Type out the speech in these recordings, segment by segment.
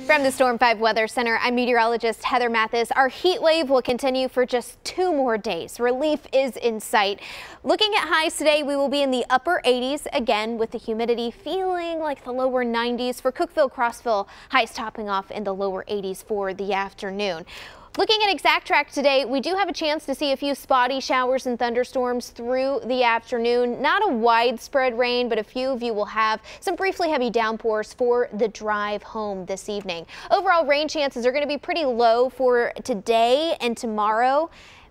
From the Storm 5 Weather Center, I'm meteorologist Heather Mathis. Our heat wave will continue for just 2 more days. Relief is in sight. Looking at highs today, we will be in the upper 80s again with the humidity feeling like the lower 90s for Cookeville, Crossville. Highs topping off in the lower 80s for the afternoon. Looking at exact track today, we do have a chance to see a few spotty showers and thunderstorms through the afternoon. Not a widespread rain, but a few of you will have some briefly heavy downpours for the drive home this evening. Overall rain chances are going to be pretty low for today and tomorrow,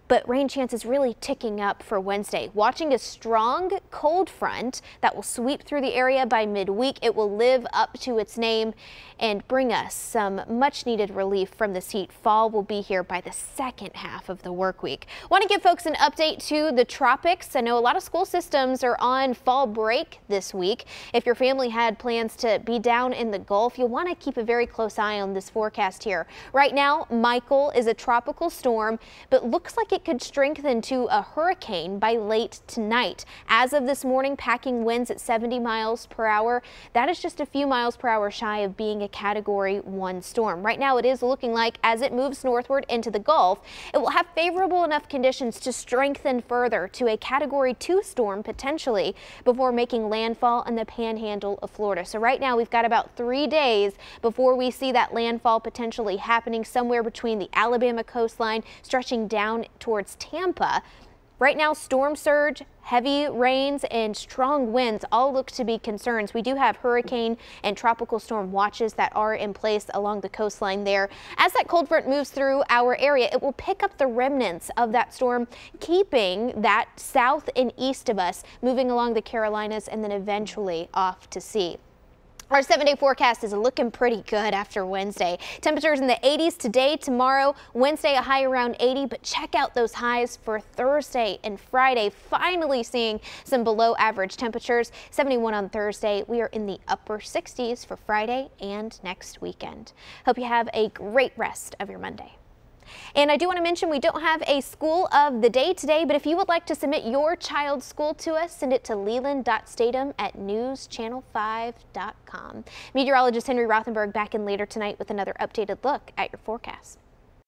but rain chances really ticking up for Wednesday. Watching a strong cold front that will sweep through the area by midweek. It will live up to its name and bring us some much needed relief from this heat. Fall will be here by the second half of the work week. Want to give folks an update to the tropics. I know a lot of school systems are on fall break this week. If your family had plans to be down in the Gulf, you'll want to keep a very close eye on this forecast here. Right now, Michael is a tropical storm, but looks like it could strengthen to a hurricane by late tonight. As of this morning, packing winds at 70 miles per hour. That is just a few miles per hour shy of being a Category 1 storm. Right now, it is looking like as it moves northward into the Gulf, it will have favorable enough conditions to strengthen further to a Category 2 storm potentially before making landfall in the panhandle of Florida. So right now, we've got about 3 days before we see that landfall potentially happening somewhere between the Alabama coastline stretching down towards Tampa. Right now, storm surge, heavy rains, and strong winds all look to be concerns. We do have hurricane and tropical storm watches that are in place along the coastline there. As that cold front moves through our area, it will pick up the remnants of that storm, keeping that south and east of us, moving along the Carolinas and then eventually off to sea. Our 7-day forecast is looking pretty good after Wednesday. Temperatures in the 80s today, tomorrow, Wednesday a high around 80, but check out those highs for Thursday and Friday. Finally seeing some below average temperatures. 71 on Thursday. We are in the upper 60s for Friday and next weekend. Hope you have a great rest of your Monday. And I do want to mention we don't have a school of the day today, but if you would like to submit your child's school to us, send it to leland.statham@newschannel5.com. Meteorologist Henry Rothenberg back in later tonight with another updated look at your forecast.